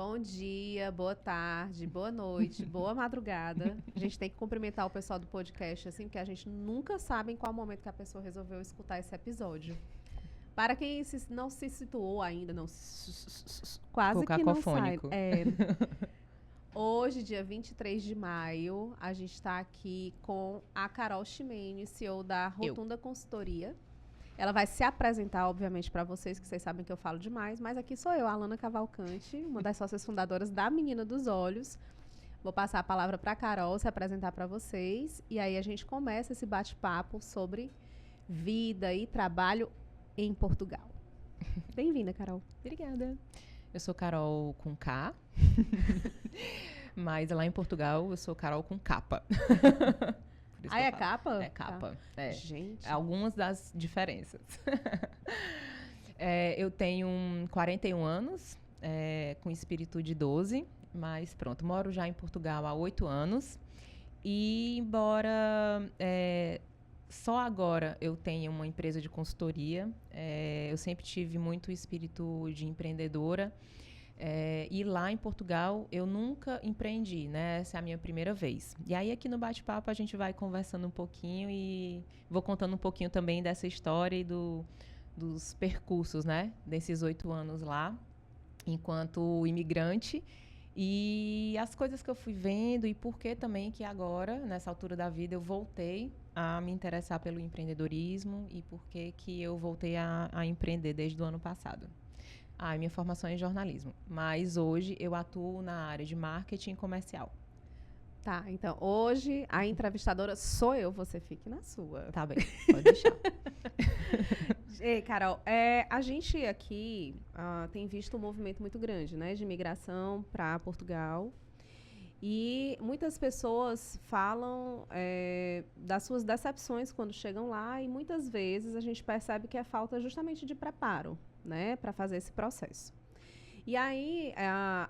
Bom dia, boa tarde, boa noite, boa madrugada. A gente tem que cumprimentar o pessoal do podcast, assim, porque a gente nunca sabe em qual momento que a pessoa resolveu escutar esse episódio. Para quem não se situou ainda, não, Ficou quase que não sai. cacofônico. Hoje, dia 23 de maio, a gente está aqui com a Carol Ximenes, CEO da Rotunda Consultoria. Ela vai se apresentar, obviamente, para vocês, que vocês sabem que eu falo demais, mas aqui sou eu, Alana Cavalcante, uma das sócias fundadoras da Menina dos Olhos. Vou passar a palavra para a Carol se apresentar para vocês, e aí a gente começa esse bate-papo sobre vida e trabalho em Portugal. Bem-vinda, Carol. Obrigada. Eu sou Carol com K, mas lá em Portugal eu sou Carol com capa. É capa? É capa. Tá. É. Gente. Algumas das diferenças. Eu tenho 41 anos, com espírito de 12, mas pronto, moro já em Portugal há 8 anos. E embora só agora eu tenha uma empresa de consultoria, eu sempre tive muito espírito de empreendedora. E lá em Portugal eu nunca empreendi, né? Essa é a minha primeira vez. E aí aqui no bate-papo a gente vai conversando um pouquinho e vou contando um pouquinho também dessa história e dos percursos, né? Desses 8 anos lá, enquanto imigrante. E as coisas que eu fui vendo e por que também que agora, nessa altura da vida, eu voltei a me interessar pelo empreendedorismo e por que eu voltei a empreender desde o ano passado. Minha formação é em jornalismo, mas hoje eu atuo na área de marketing comercial. Tá, então hoje a entrevistadora sou eu, você fique na sua. Tá bem, pode deixar. Ei, Carol, a gente aqui tem visto um movimento muito grande, né, de imigração para Portugal. E muitas pessoas falam das suas decepções quando chegam lá, e muitas vezes a gente percebe que é falta justamente de preparo, né, para fazer esse processo. E aí,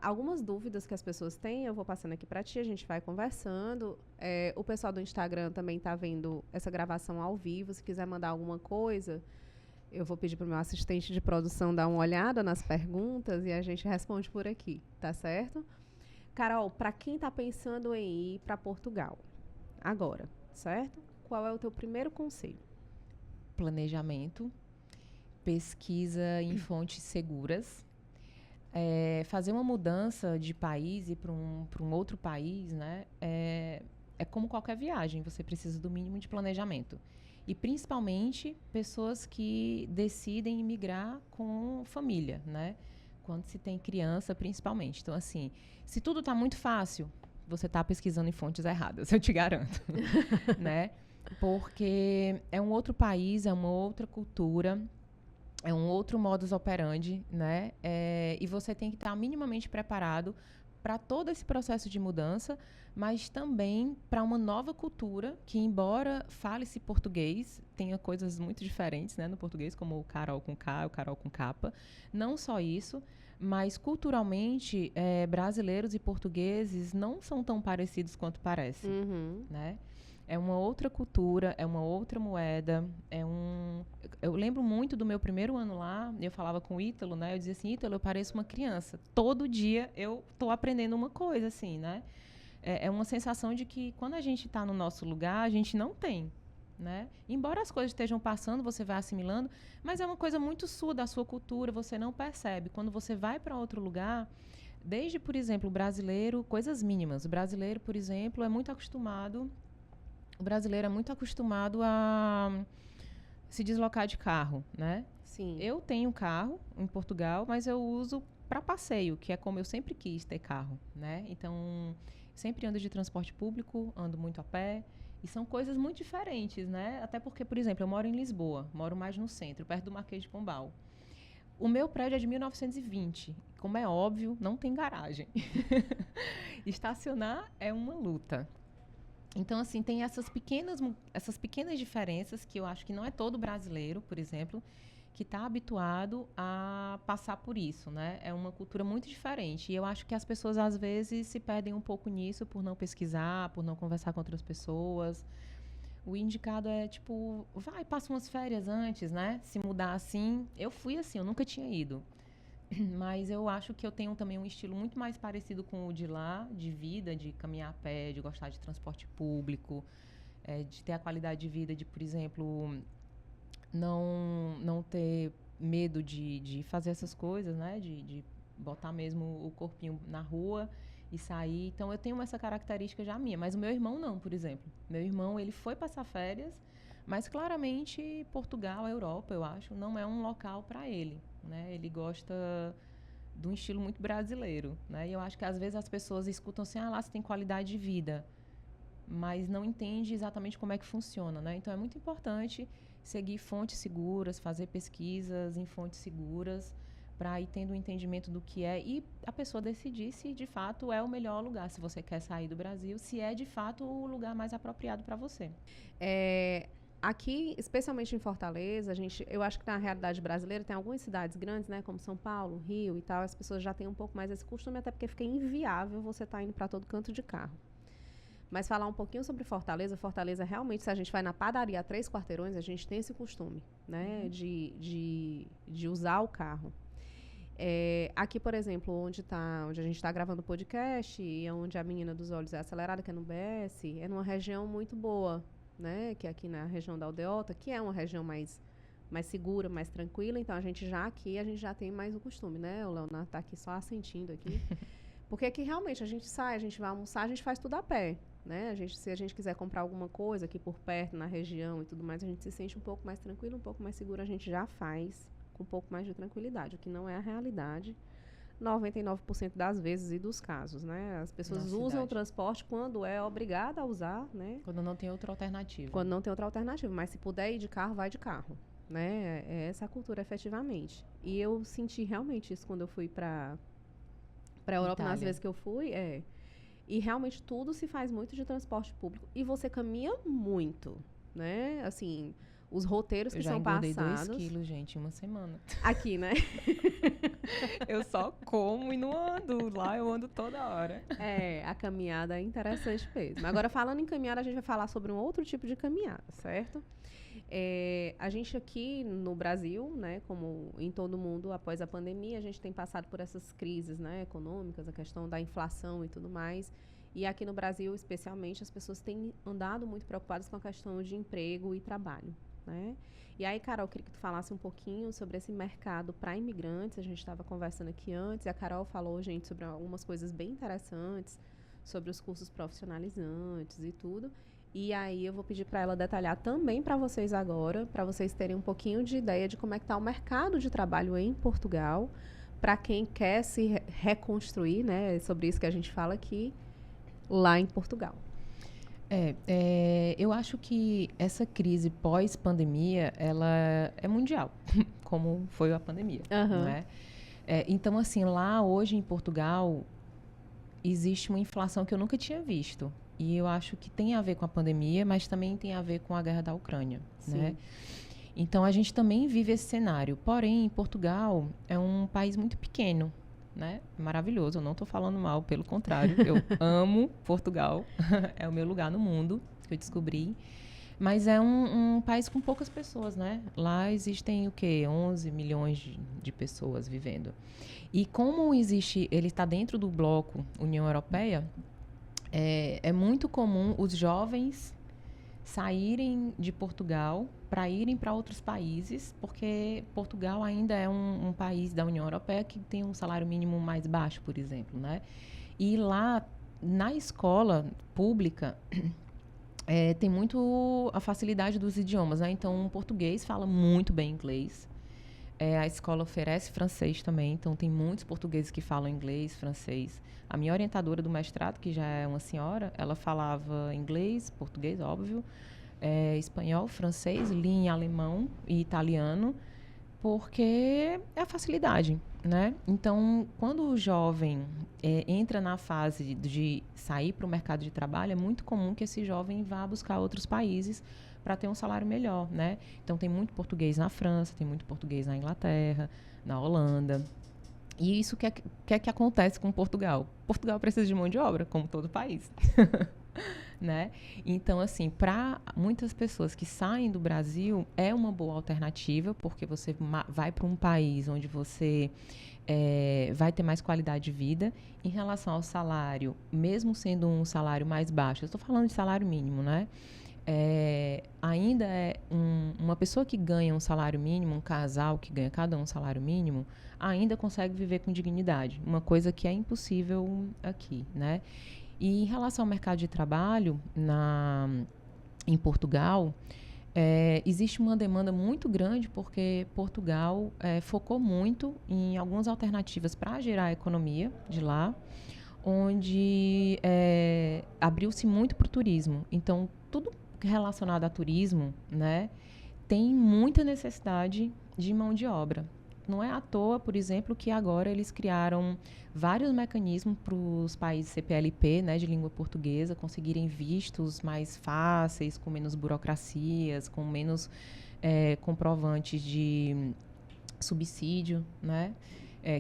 algumas dúvidas que as pessoas têm, eu vou passando aqui para ti, a gente vai conversando. O pessoal do Instagram também está vendo essa gravação ao vivo. Se quiser mandar alguma coisa, eu vou pedir para o meu assistente de produção dar uma olhada nas perguntas e a gente responde por aqui, tá certo? Carol, para quem está pensando em ir para Portugal agora, certo? Qual é o teu primeiro conselho? Planejamento, pesquisa em fontes seguras. Fazer uma mudança de país e para um outro país, né? É como qualquer viagem, você precisa do mínimo de planejamento. E principalmente pessoas que decidem imigrar com família, né? Quando se tem criança, principalmente. Então, assim, se tudo está muito fácil, você está pesquisando em fontes erradas, eu te garanto. Né? Porque é um outro país, é uma outra cultura, é um outro modus operandi, né? E você tem que estar minimamente preparado para todo esse processo de mudança, mas também para uma nova cultura que, embora fale-se português, tenha coisas muito diferentes, né, no português, como o Carol com K, o Carol com capa. Não só isso, mas culturalmente, brasileiros e portugueses não são tão parecidos quanto parece, né? É uma outra cultura, é uma outra moeda, Eu lembro muito do meu primeiro ano lá, eu falava com o Ítalo, né? Eu dizia assim, Ítalo, eu pareço uma criança. Todo dia eu tô aprendendo uma coisa, assim, né? É uma sensação de que quando a gente está no nosso lugar, a gente não tem, né? Embora as coisas estejam passando, você vai assimilando, mas é uma coisa muito sua, da sua cultura, você não percebe. Quando você vai para outro lugar, desde, por exemplo, o brasileiro, coisas mínimas. O brasileiro, por exemplo, é muito acostumado... O brasileiro é muito acostumado a se deslocar de carro, né? Sim. Eu tenho carro em Portugal, mas eu uso para passeio, que é como eu sempre quis ter carro, né? Então, sempre ando de transporte público, ando muito a pé, e são coisas muito diferentes, né? Até porque, por exemplo, eu moro em Lisboa, moro mais no centro, perto do Marquês de Pombal. O meu prédio é de 1920. Como é óbvio, não tem garagem. Estacionar é uma luta. Então, assim, tem essas pequenas diferenças que eu acho que não é todo brasileiro, por exemplo, que está habituado a passar por isso, né? É uma cultura muito diferente. E eu acho que as pessoas, às vezes, se perdem um pouco nisso por não pesquisar, por não conversar com outras pessoas. O indicado é, tipo, vai, passa umas férias antes, né? Se mudar assim. Eu fui assim, eu nunca tinha ido. mas eu acho que eu tenho também um estilo muito mais parecido com o de lá, de vida, de caminhar a pé, de gostar de transporte público, de ter a qualidade de vida de, por exemplo, não ter medo de fazer essas coisas, né? De botar mesmo o corpinho na rua e sair. Então, eu tenho essa característica já minha. Mas o meu irmão não, por exemplo. Meu irmão, ele foi passar férias, mas claramente Portugal, a Europa, eu acho, não é um local para ele, né? Ele gosta de um estilo muito brasileiro, né? E eu acho que às vezes as pessoas escutam assim, lá você tem qualidade de vida, mas não entende exatamente como é que funciona, né? Então é muito importante seguir fontes seguras, fazer pesquisas em fontes seguras, para ir tendo um entendimento do que é e a pessoa decidir se de fato é o melhor lugar, se você quer sair do Brasil, se é de fato o lugar mais apropriado para você. Aqui, especialmente em Fortaleza, eu acho que na realidade brasileira tem algumas cidades grandes, né, como São Paulo, Rio e tal, as pessoas já têm um pouco mais esse costume, até porque fica inviável você estar indo para todo canto de carro. Mas falar um pouquinho sobre Fortaleza. Fortaleza, realmente, se a gente vai na padaria a 3 quarteirões, a gente tem esse costume, né, de usar o carro. Aqui, por exemplo, onde a gente está gravando o podcast, e onde a menina dos olhos é acelerada, que é no BS, é numa região muito boa, né, que é aqui na região da Aldeota, que é uma região mais segura, mais tranquila. Então, a gente já tem mais o costume, né? O Leonardo está aqui só assentindo aqui. Porque aqui, realmente, a gente sai, a gente vai almoçar, a gente faz tudo a pé, né? Se a gente quiser comprar alguma coisa aqui por perto, na região e tudo mais, a gente se sente um pouco mais tranquilo, um pouco mais seguro, a gente já faz com um pouco mais de tranquilidade, o que não é a realidade 99% das vezes e dos casos, né? As pessoas usam o transporte quando é obrigada a usar, né? Quando não tem outra alternativa. Quando não tem outra alternativa, mas se puder ir de carro, vai de carro, né? É essa a cultura, efetivamente. E eu senti realmente isso quando eu fui para a Europa, nas vezes que eu fui, E realmente tudo se faz muito de transporte público. E você caminha muito, né? Assim, os roteiros que são passados... Eu já engordei 2 quilos, gente, em uma semana. Aqui, né? Eu só como e não ando. Lá eu ando toda hora. A caminhada é interessante mesmo. Agora, falando em caminhada, a gente vai falar sobre um outro tipo de caminhada, certo? A gente aqui no Brasil, né, como em todo mundo, após a pandemia, a gente tem passado por essas crises, né, econômicas, a questão da inflação e tudo mais. E aqui no Brasil, especialmente, as pessoas têm andado muito preocupadas com a questão de emprego e trabalho, né? E aí, Carol, eu queria que tu falasse um pouquinho sobre esse mercado para imigrantes. A gente estava conversando aqui antes, e a Carol falou, gente, sobre algumas coisas bem interessantes, sobre os cursos profissionalizantes e tudo. E aí eu vou pedir para ela detalhar também para vocês agora, para vocês terem um pouquinho de ideia de como é que está o mercado de trabalho em Portugal, para quem quer se reconstruir, né? Sobre isso que a gente fala aqui, lá em Portugal. Eu acho que essa crise pós-pandemia, ela é mundial, como foi a pandemia, né? Então, assim, lá hoje em Portugal, existe uma inflação que eu nunca tinha visto. E eu acho que tem a ver com a pandemia, mas também tem a ver com a guerra da Ucrânia, né? Então, a gente também vive esse cenário. Porém, Portugal é um país muito pequeno, né? Maravilhoso, eu não estou falando mal, pelo contrário. Eu amo Portugal, é o meu lugar no mundo, que eu descobri. Mas é um país com poucas pessoas, né? Lá existem, 11 milhões de pessoas vivendo. E como ele está dentro do bloco União Europeia, é muito comum os jovens saírem de Portugal para irem para outros países, porque Portugal ainda é um país da União Europeia que tem um salário mínimo mais baixo, por exemplo, né? E lá, na escola pública, tem muito a facilidade dos idiomas, né? Então, o português fala muito bem inglês. A escola oferece francês também, então tem muitos portugueses que falam inglês, francês. A minha orientadora do mestrado, que já é uma senhora, ela falava inglês, português, óbvio, espanhol, francês, li em alemão e italiano, porque é a facilidade, né? Então, quando o jovem entra na fase de sair para o mercado de trabalho, é muito comum que esse jovem vá buscar outros países para ter um salário melhor, né? Então, tem muito português na França, tem muito português na Inglaterra, na Holanda. E isso que acontece com Portugal? Portugal precisa de mão de obra, como todo país. né? Então, assim, para muitas pessoas que saem do Brasil, é uma boa alternativa, porque você vai para um país onde você vai ter mais qualidade de vida. Em relação ao salário, mesmo sendo um salário mais baixo, eu estou falando de salário mínimo, né? Ainda uma pessoa que ganha um salário mínimo, um casal que ganha cada um salário mínimo, ainda consegue viver com dignidade, uma coisa que é impossível aqui, né? E em relação ao mercado de trabalho, em Portugal, existe uma demanda muito grande porque Portugal focou muito em algumas alternativas para gerar a economia de lá, onde abriu-se muito para o turismo. Então, tudo relacionado a turismo, né, tem muita necessidade de mão de obra. Não é à toa, por exemplo, que agora eles criaram vários mecanismos para os países CPLP, né, de língua portuguesa, conseguirem vistos mais fáceis, com menos burocracias, com menos comprovantes de subsídio, né,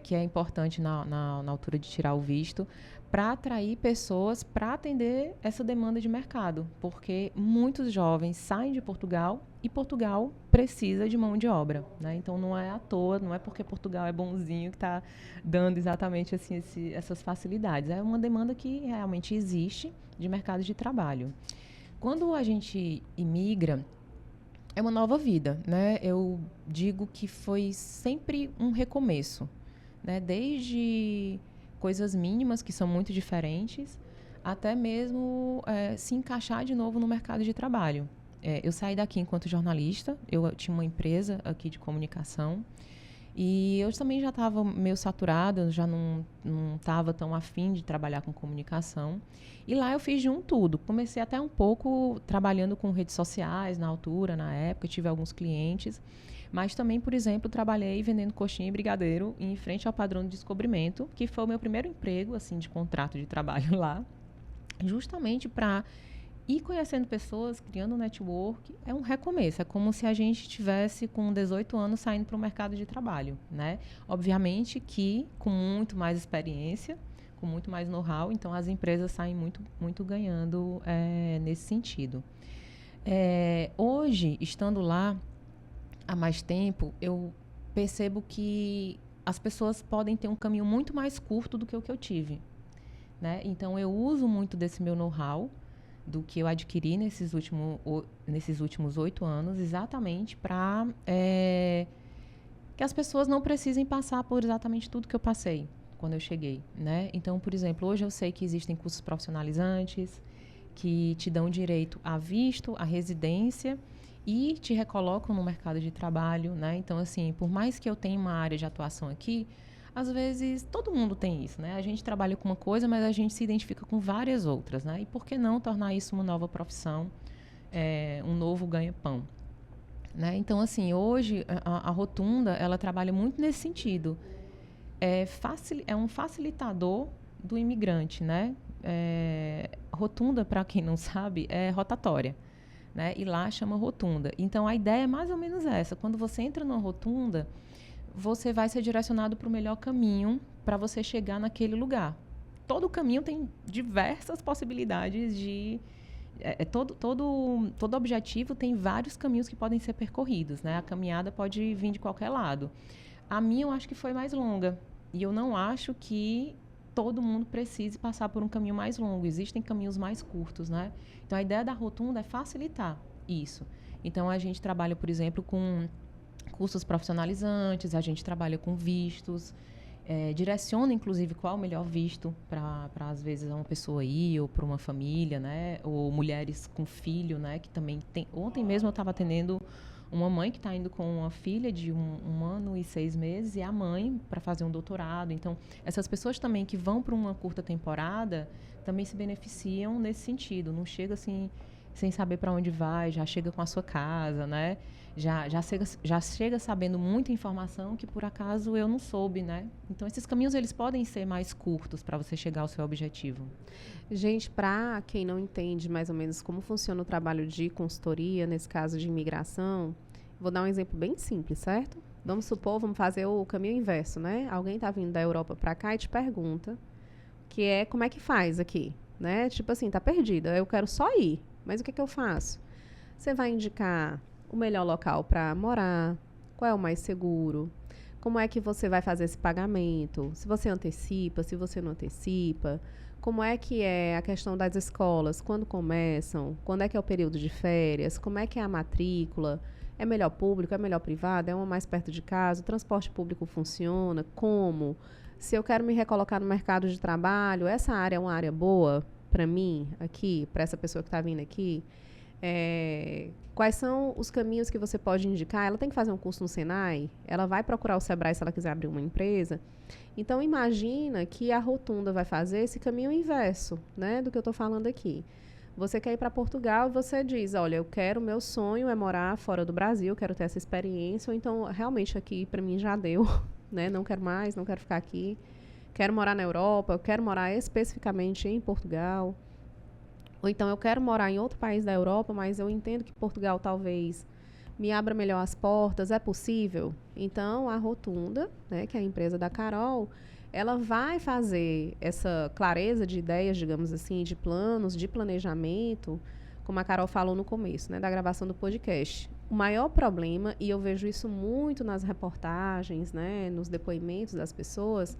que é importante na altura de tirar o visto, para atrair pessoas para atender essa demanda de mercado, porque muitos jovens saem de Portugal e Portugal precisa de mão de obra, né? Então não é à toa, não é porque Portugal é bonzinho que está dando exatamente assim, essas facilidades. É uma demanda que realmente existe de mercado de trabalho. Quando a gente imigra, é uma nova vida, né? Eu digo que foi sempre um recomeço, né? Desde coisas mínimas que são muito diferentes, até mesmo se encaixar de novo no mercado de trabalho. Eu saí daqui enquanto jornalista, eu tinha uma empresa aqui de comunicação e eu também já estava meio saturada, já não estava tão afim de trabalhar com comunicação. E lá eu fiz de um tudo. Comecei até um pouco trabalhando com redes sociais na altura, na época, tive alguns clientes. Mas também, por exemplo, trabalhei vendendo coxinha e brigadeiro em frente ao Padrão de Descobrimento, que foi o meu primeiro emprego, assim, de contrato de trabalho lá, justamente para ir conhecendo pessoas, criando um network. É um recomeço, é como se a gente tivesse com 18 anos saindo para o mercado de trabalho, né? Obviamente que com muito mais experiência, com muito mais know-how, então as empresas saem muito ganhando nesse sentido. Hoje, estando lá há mais tempo, eu percebo que as pessoas podem ter um caminho muito mais curto do que o que eu tive, né? Então, eu uso muito desse meu know-how, do que eu adquiri nesses últimos 8 anos, exatamente para que as pessoas não precisem passar por exatamente tudo que eu passei quando eu cheguei, né? Então, por exemplo, hoje eu sei que existem cursos profissionalizantes que te dão direito a visto, a residência e te recolocam no mercado de trabalho, né? Então, assim, por mais que eu tenha uma área de atuação aqui, às vezes todo mundo tem isso, né? A gente trabalha com uma coisa, mas a gente se identifica com várias outras, né? E por que não tornar isso uma nova profissão, um novo ganha-pão, né? Então, assim, hoje a Rotunda, ela trabalha muito nesse sentido. É um facilitador do imigrante, né? Rotunda, para quem não sabe, é rotatória, né? E lá chama rotunda. Então, a ideia é mais ou menos essa. Quando você entra numa rotunda, você vai ser direcionado para o melhor caminho para você chegar naquele lugar. Todo caminho tem diversas possibilidades de... todo objetivo tem vários caminhos que podem ser percorridos, né? A caminhada pode vir de qualquer lado. A minha, eu acho que foi mais longa. E eu não acho que todo mundo precise passar por um caminho mais longo. Existem caminhos mais curtos, né? Então, a ideia da Rotunda é facilitar isso. Então, a gente trabalha, por exemplo, com cursos profissionalizantes, a gente trabalha com vistos, direciona, inclusive, qual o melhor visto para, às vezes, uma pessoa ir ou para uma família, né? Ou mulheres com filho, né? Que também tem... Ontem mesmo eu estava atendendo uma mãe que está indo com uma filha de um ano e 6 meses e a mãe para fazer um doutorado. Então, essas pessoas também que vão para uma curta temporada também se beneficiam nesse sentido. Não chega assim, sem saber para onde vai, já chega com a sua casa, né? Já chega sabendo muita informação que, por acaso, eu não soube, né? Então, esses caminhos, eles podem ser mais curtos para você chegar ao seu objetivo. Gente, para quem não entende mais ou menos como funciona o trabalho de consultoria, nesse caso de imigração, vou dar um exemplo bem simples, certo? Vamos supor, vamos fazer o caminho inverso, né? Alguém está vindo da Europa para cá e te pergunta como é que faz aqui, né? Tipo assim, tá perdida, eu quero só ir. Mas o que eu faço? Você vai indicar o melhor local para morar, qual é o mais seguro, como é que você vai fazer esse pagamento, se você antecipa, se você não antecipa, como é que é a questão das escolas, quando começam, quando é que é o período de férias, como é que é a matrícula, é melhor público, é melhor privado, é uma mais perto de casa, o transporte público funciona, como? Se eu quero me recolocar no mercado de trabalho, essa área é uma área boa para mim, aqui, para essa pessoa que está vindo aqui? Quais são os caminhos que você pode indicar? Ela tem que fazer um curso no Senai? Ela vai procurar o Sebrae se ela quiser abrir uma empresa? Então, imagina que a Rotunda vai fazer esse caminho inverso, né, do que eu estou falando aqui. Você quer ir para Portugal e você diz, olha, eu quero, meu sonho é morar fora do Brasil, quero ter essa experiência, ou então, realmente, aqui para mim já deu, né, não quero mais, não quero ficar aqui. Quero morar na Europa, eu quero morar especificamente em Portugal. Ou então eu quero morar em outro país da Europa, mas eu entendo que Portugal talvez me abra melhor as portas. É possível? Então, a Rotunda, né, que é a empresa da Carol, ela vai fazer essa clareza de ideias, digamos assim, de planos, de planejamento, como a Carol falou no começo, né, da gravação do podcast. O maior problema, e eu vejo isso muito nas reportagens, né, nos depoimentos das pessoas,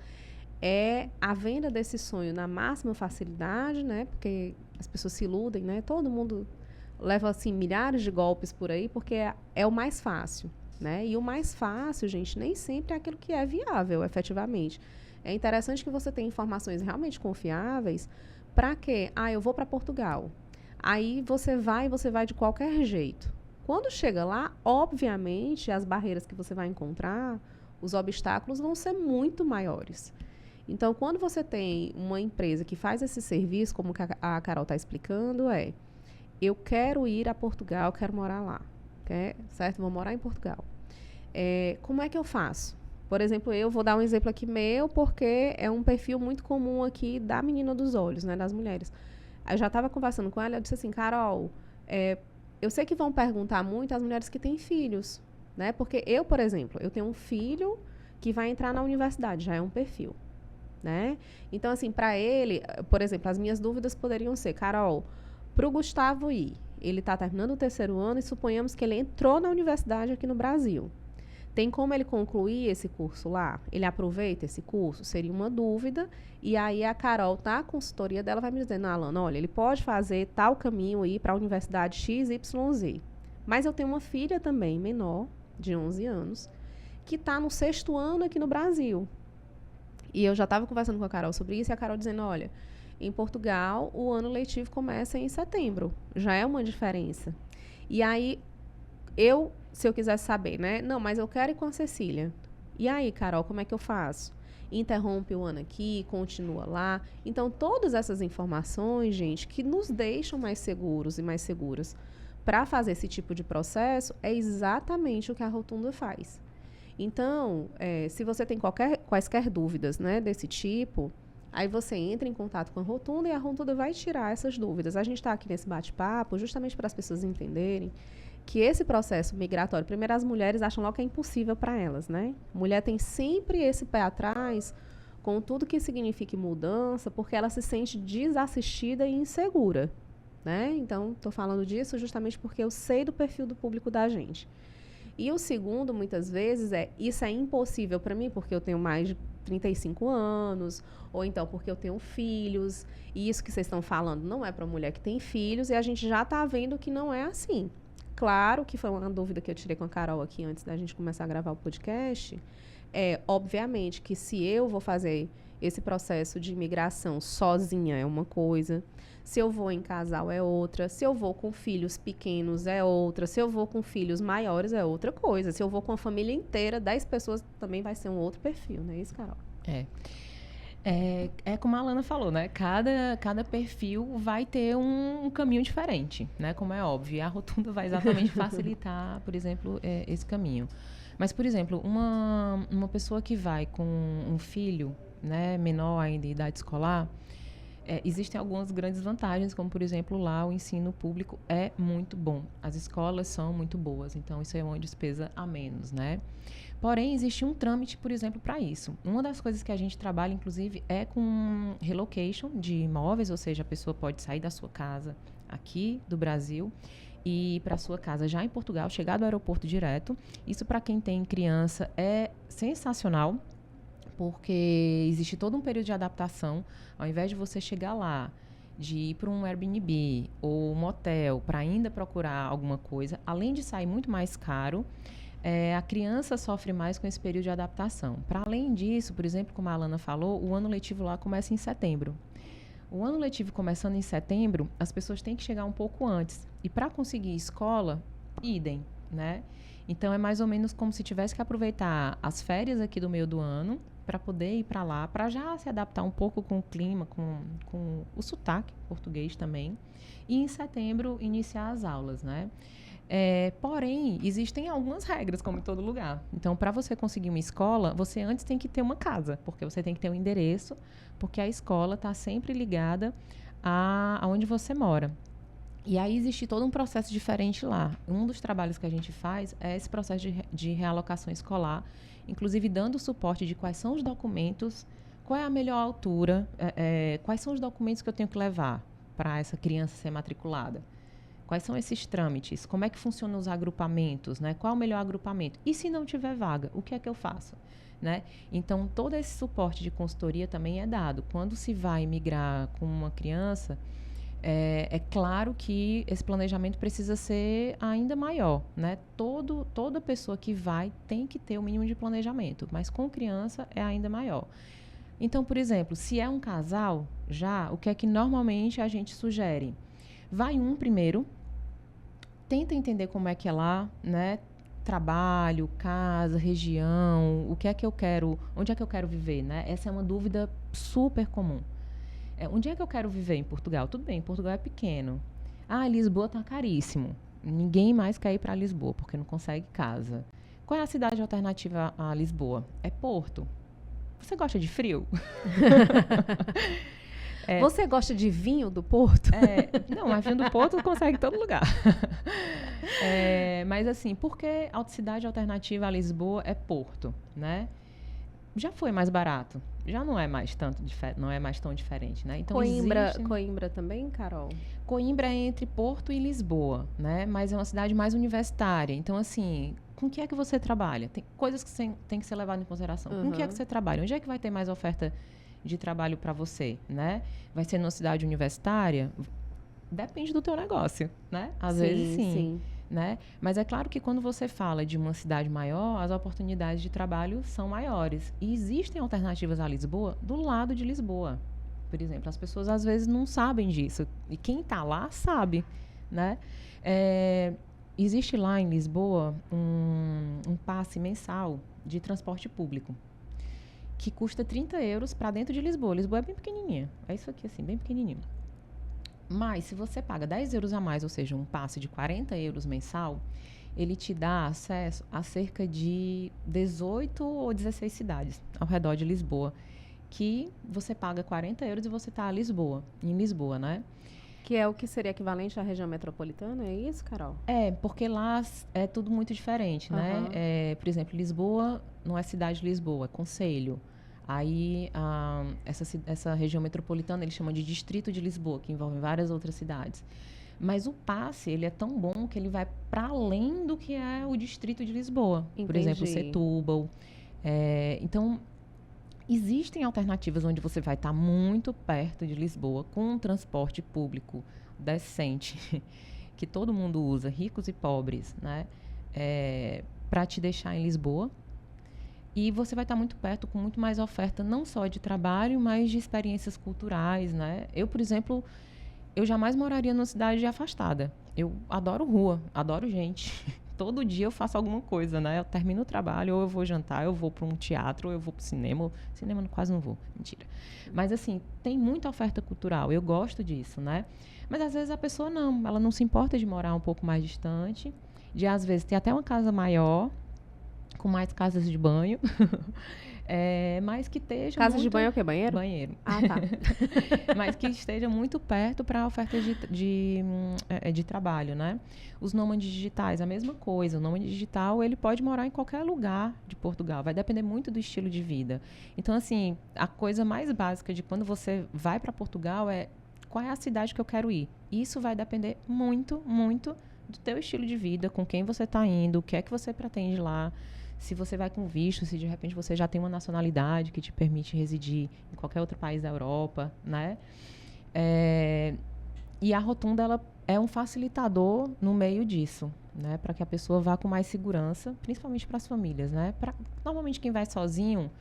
é a venda desse sonho na máxima facilidade, né? Porque as pessoas se iludem, né? Todo mundo leva, assim, milhares de golpes por aí, porque é o mais fácil, né? E o mais fácil, gente, nem sempre é aquilo que é viável, efetivamente. É interessante que você tenha informações realmente confiáveis para quê? Eu vou para Portugal. Aí você vai de qualquer jeito. Quando chega lá, obviamente, as barreiras que você vai encontrar, os obstáculos vão ser muito maiores. Então, quando você tem uma empresa que faz esse serviço, como a Carol está explicando, eu quero ir a Portugal, quero morar lá, certo? Vou morar em Portugal. Como é que eu faço? Por exemplo, eu vou dar um exemplo aqui meu, porque é um perfil muito comum aqui da menina dos olhos, né, das mulheres. Eu já estava conversando com ela, eu disse assim, Carol, eu sei que vão perguntar muito as mulheres que têm filhos, né? Porque eu, por exemplo, eu tenho um filho que vai entrar na universidade, já é um perfil. Né? Então, assim, para ele, por exemplo, as minhas dúvidas poderiam ser, Carol, para o Gustavo ir, ele está terminando o 3º ano e suponhamos que ele entrou na universidade aqui no Brasil. Tem como ele concluir esse curso lá? Ele aproveita esse curso? Seria uma dúvida. E aí a Carol, na consultoria dela, vai me dizer, não, Alana, olha, ele pode fazer tal caminho aí para a universidade XYZ. Mas eu tenho uma filha também, menor, de 11 anos, que está no 6º ano aqui no Brasil. E eu já estava conversando com a Carol sobre isso, e a Carol dizendo, olha, em Portugal, o ano letivo começa em setembro. Já é uma diferença. E aí, se eu quisesse saber, né? Não, mas eu quero ir com a Cecília. E aí, Carol, como é que eu faço? Interrompe o ano aqui, continua lá. Então, todas essas informações, gente, que nos deixam mais seguros e mais seguras para fazer esse tipo de processo, é exatamente o que a Rotunda faz. Então, se você tem quaisquer dúvidas, né, desse tipo, aí você entra em contato com a Rotunda e a Rotunda vai tirar essas dúvidas. A gente está aqui nesse bate-papo justamente para as pessoas entenderem que esse processo migratório, primeiro as mulheres acham logo que é impossível para elas, né? Mulher tem sempre esse pé atrás com tudo que signifique mudança, porque ela se sente desassistida e insegura, né? Então, estou falando disso justamente porque eu sei do perfil do público da gente. E o segundo, muitas vezes, isso é impossível para mim, porque eu tenho mais de 35 anos, ou então porque eu tenho filhos, e isso que vocês estão falando não é para mulher que tem filhos, e a gente já está vendo que não é assim. Claro que foi uma dúvida que eu tirei com a Carol aqui antes da gente começar a gravar o podcast. Obviamente que se eu vou fazer esse processo de imigração sozinha é uma coisa, se eu vou em casal é outra, se eu vou com filhos pequenos é outra, se eu vou com filhos maiores é outra coisa, se eu vou com a família inteira, 10 pessoas também vai ser um outro perfil, não é isso, Carol? É como a Alana falou, né? Cada perfil vai ter um caminho diferente, né? Como é óbvio. E a Rotunda vai exatamente facilitar, por exemplo, esse caminho. Mas, por exemplo, uma pessoa que vai com um filho, né, menor ainda de idade escolar, Existem algumas grandes vantagens, como, por exemplo, lá o ensino público é muito bom. As escolas são muito boas, então isso é uma despesa a menos, né? Porém, existe um trâmite, por exemplo, para isso. Uma das coisas que a gente trabalha, inclusive, é com relocation de imóveis, ou seja, a pessoa pode sair da sua casa aqui do Brasil e ir para a sua casa já em Portugal, chegar do aeroporto direto. Isso, para quem tem criança, é sensacional, porque existe todo um período de adaptação. Ao invés de você chegar lá, de ir para um Airbnb ou um motel para ainda procurar alguma coisa, além de sair muito mais caro, a criança sofre mais com esse período de adaptação. Para além disso, por exemplo, como a Alana falou, o ano letivo lá começa em setembro. O ano letivo começando em setembro, as pessoas têm que chegar um pouco antes. E para conseguir escola, idem, né? Então, é mais ou menos como se tivesse que aproveitar as férias aqui do meio do ano para poder ir para lá, para já se adaptar um pouco com o clima, com o sotaque português também. E em setembro, iniciar as aulas, né? Porém, existem algumas regras, como em todo lugar. Então, para você conseguir uma escola, você antes tem que ter uma casa, porque você tem que ter um endereço, porque a escola está sempre ligada aonde você mora. E aí existe todo um processo diferente lá. Um dos trabalhos que a gente faz é esse processo de realocação escolar, inclusive dando suporte de quais são os documentos, qual é a melhor altura, quais são os documentos que eu tenho que levar para essa criança ser matriculada. Quais são esses trâmites? Como é que funcionam os agrupamentos? Né? Qual é o melhor agrupamento? E se não tiver vaga, o que é que eu faço? Né? Então, todo esse suporte de consultoria também é dado. Quando se vai migrar com uma criança, é claro que esse planejamento precisa ser ainda maior. Né? Toda pessoa que vai tem que ter o mínimo de planejamento, mas com criança é ainda maior. Então, por exemplo, se é um casal, já, o que é que normalmente a gente sugere? Vai primeiro, tenta entender como é que é lá, né? Trabalho, casa, região, o que é que eu quero, onde é que eu quero viver, né? Essa é uma dúvida super comum. Onde é que eu quero viver em Portugal? Tudo bem, Portugal é pequeno. Lisboa tá caríssimo. Ninguém mais quer ir para Lisboa, porque não consegue casa. Qual é a cidade alternativa a Lisboa? É Porto. Você gosta de frio? Você gosta de vinho do Porto? Não, mas vinho do Porto consegue em todo lugar. Mas assim, por que a cidade alternativa a Lisboa é Porto, né? Já foi mais barato. Já não é mais não é mais tão diferente, né? Então, Coimbra também, Carol? Coimbra é entre Porto e Lisboa, né? Mas é uma cidade mais universitária. Então, assim, com o que é que você trabalha? Tem coisas que tem que ser levadas em consideração. Com o que é que você trabalha? Onde é que vai ter mais oferta de trabalho para você, né? Vai ser numa cidade universitária? Depende do teu negócio, né? Às vezes sim, né? Mas é claro que quando você fala de uma cidade maior, as oportunidades de trabalho são maiores. E existem alternativas a Lisboa do lado de Lisboa. Por exemplo, as pessoas às vezes não sabem disso. E quem está lá sabe, né? Existe lá em Lisboa um passe mensal de transporte público, que custa 30 euros para dentro de Lisboa. Lisboa é bem pequenininha. É isso aqui, assim, bem pequenininho. Mas, se você paga 10 euros a mais, ou seja, um passe de 40 euros mensal, ele te dá acesso a cerca de 18 ou 16 cidades ao redor de Lisboa, que você paga 40 euros e você está em Lisboa, né? Que é o que seria equivalente à região metropolitana, é isso, Carol? Porque lá é tudo muito diferente, né? Por exemplo, Lisboa não é cidade de Lisboa, é concelho. Aí, essa região metropolitana, eles chamam de Distrito de Lisboa, que envolve várias outras cidades. Mas o passe, ele é tão bom que ele vai para além do que é o Distrito de Lisboa. Entendi. Por exemplo, Setúbal. Então, existem alternativas onde você vai estar muito perto de Lisboa, com um transporte público decente, que todo mundo usa, ricos e pobres, né? Para te deixar em Lisboa. E você vai estar muito perto, com muito mais oferta, não só de trabalho, mas de experiências culturais, né? Eu, por exemplo, eu jamais moraria numa cidade afastada. Eu adoro rua, adoro gente. Todo dia eu faço alguma coisa, né? Eu termino o trabalho, ou eu vou jantar, eu vou para um teatro, ou eu vou para o cinema. Cinema quase não vou, mentira. Mas, assim, tem muita oferta cultural. Eu gosto disso, né? Mas, às vezes, a pessoa não. Ela não se importa de morar um pouco mais distante, de, às vezes, ter até uma casa maior, com mais casas de banho. Mas que esteja Casa muito... de banho é o quê? Banheiro? Banheiro. Ah, tá. Mas que esteja muito perto para a oferta de trabalho, né? Os nômades digitais, a mesma coisa. O nômade digital, ele pode morar em qualquer lugar de Portugal. Vai depender muito do estilo de vida. Então, assim, a coisa mais básica de quando você vai para Portugal é qual é a cidade que eu quero ir. Isso vai depender muito, muito do teu estilo de vida, com quem você está indo, o que é que você pretende lá. Se você vai com visto, se de repente você já tem uma nacionalidade que te permite residir em qualquer outro país da Europa, né? E a Rotunda, ela é um facilitador no meio disso, né? Para que a pessoa vá com mais segurança, principalmente para as famílias, né? Normalmente quem vai sozinho